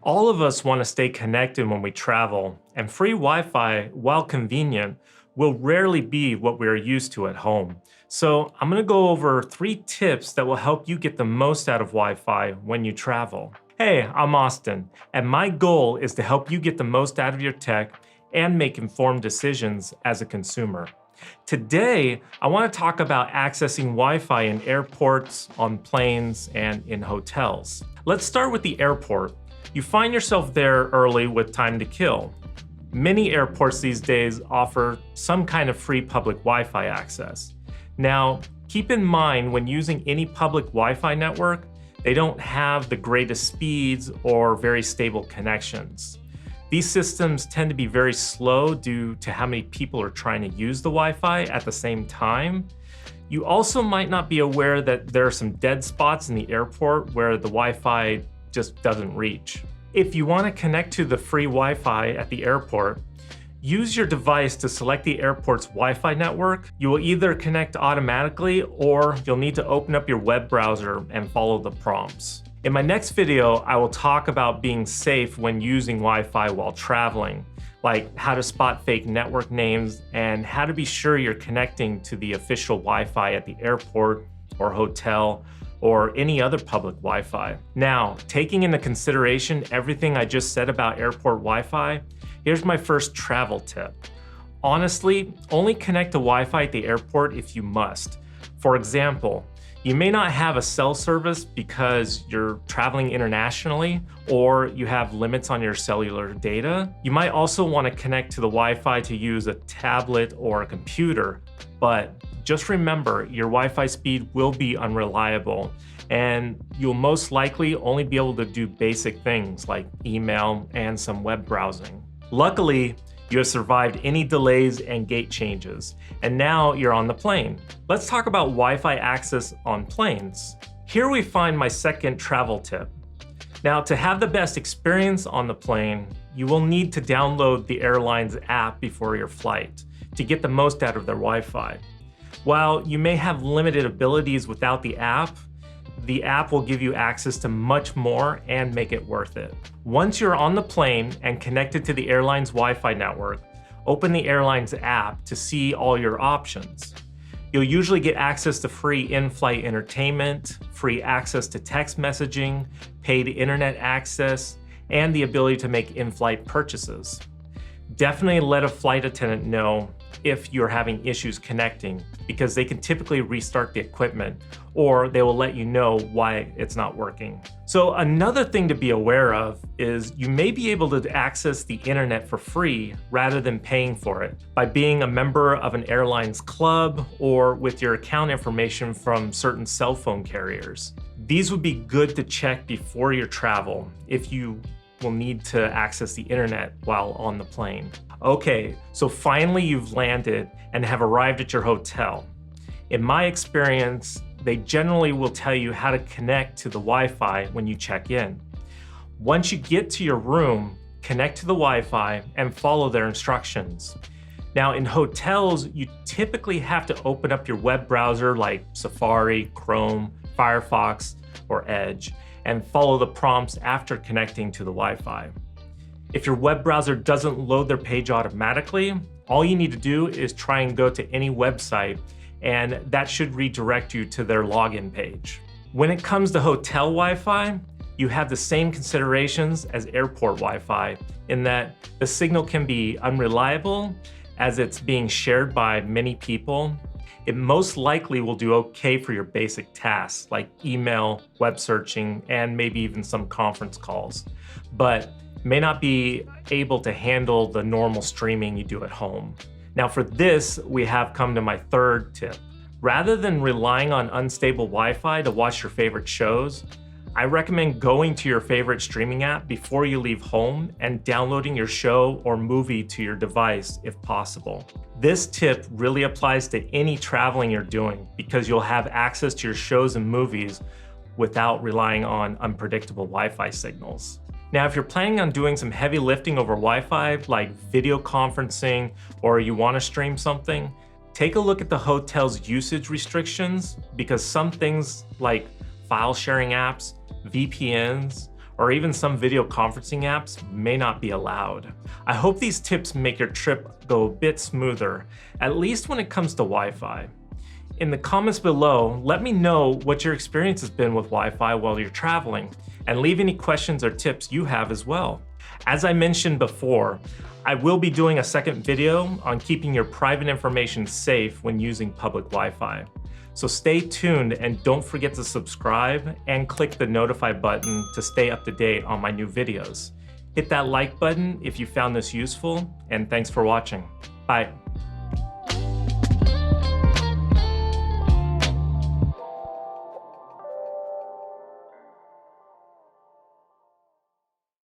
All of us want to stay connected when we travel, and free Wi-Fi, while convenient, will rarely be what we are used to at home. So I'm going to go over 3 tips that will help you get the most out of Wi-Fi when you travel. Hey, I'm Austin, and my goal is to help you get the most out of your tech and make informed decisions as a consumer. Today, I want to talk about accessing Wi-Fi in airports, on planes, and in hotels. Let's start with the airport. You find yourself there early with time to kill. Many airports these days offer some kind of free public Wi-Fi access. Now, keep in mind when using any public Wi-Fi network, they don't have the greatest speeds or very stable connections. These systems tend to be very slow due to how many people are trying to use the Wi-Fi at the same time. You also might not be aware that there are some dead spots in the airport where the Wi-Fi just doesn't reach. If you want to connect to the free Wi-Fi at the airport, use your device to select the airport's Wi-Fi network. You will either connect automatically or you'll need to open up your web browser and follow the prompts. In my next video, I will talk about being safe when using Wi-Fi while traveling, like how to spot fake network names and how to be sure you're connecting to the official Wi-Fi at the airport or hotel or any other public Wi-Fi. Now, taking into consideration everything I just said about airport Wi-Fi, here's my first travel tip. Honestly, only connect to Wi-Fi at the airport if you must. For example, you may not have a cell service because you're traveling internationally or you have limits on your cellular data. You might also want to connect to the Wi-Fi to use a tablet or a computer, but just remember your Wi-Fi speed will be unreliable and you'll most likely only be able to do basic things like email and some web browsing. Luckily, you have survived any delays and gate changes, and now you're on the plane. Let's talk about Wi-Fi access on planes. Here we find my second travel tip. Now, to have the best experience on the plane, you will need to download the airline's app before your flight to get the most out of their Wi-Fi. While you may have limited abilities without the app will give you access to much more and make it worth it. Once you're on the plane and connected to the airline's Wi-Fi network, open the airline's app to see all your options. You'll usually get access to free in-flight entertainment, free access to text messaging, paid internet access, and the ability to make in-flight purchases. Definitely let a flight attendant know if you're having issues connecting, because they can typically restart the equipment or they will let you know why it's not working. So another thing to be aware of is you may be able to access the internet for free rather than paying for it by being a member of an airline's club or with your account information from certain cell phone carriers. These would be good to check before your travel if you will need to access the internet while on the plane. Okay, so finally you've landed and have arrived at your hotel. In my experience, they generally will tell you how to connect to the Wi-Fi when you check in. Once you get to your room, connect to the Wi-Fi and follow their instructions. Now in hotels, you typically have to open up your web browser like Safari, Chrome, Firefox, or Edge, and follow the prompts after connecting to the Wi-Fi. If your web browser doesn't load their page automatically, all you need to do is try and go to any website, and that should redirect you to their login page. When it comes to hotel Wi-Fi, you have the same considerations as airport Wi-Fi in that the signal can be unreliable as it's being shared by many people. It most likely will do okay for your basic tasks like email, web searching, and maybe even some conference calls, but may not be able to handle the normal streaming you do at home. Now for this, we have come to my third tip. Rather than relying on unstable Wi-Fi to watch your favorite shows, I recommend going to your favorite streaming app before you leave home and downloading your show or movie to your device if possible. This tip really applies to any traveling you're doing because you'll have access to your shows and movies without relying on unpredictable Wi-Fi signals. Now, if you're planning on doing some heavy lifting over Wi-Fi, like video conferencing, or you want to stream something, take a look at the hotel's usage restrictions because some things like file sharing apps, VPNs, or even some video conferencing apps may not be allowed. I hope these tips make your trip go a bit smoother, at least when it comes to Wi-Fi. In the comments below, let me know what your experience has been with Wi-Fi while you're traveling, and leave any questions or tips you have as well. As I mentioned before, I will be doing a second video on keeping your private information safe when using public Wi-Fi. So stay tuned and don't forget to subscribe and click the notify button to stay up to date on my new videos. Hit that like button if you found this useful, and thanks for watching. Bye.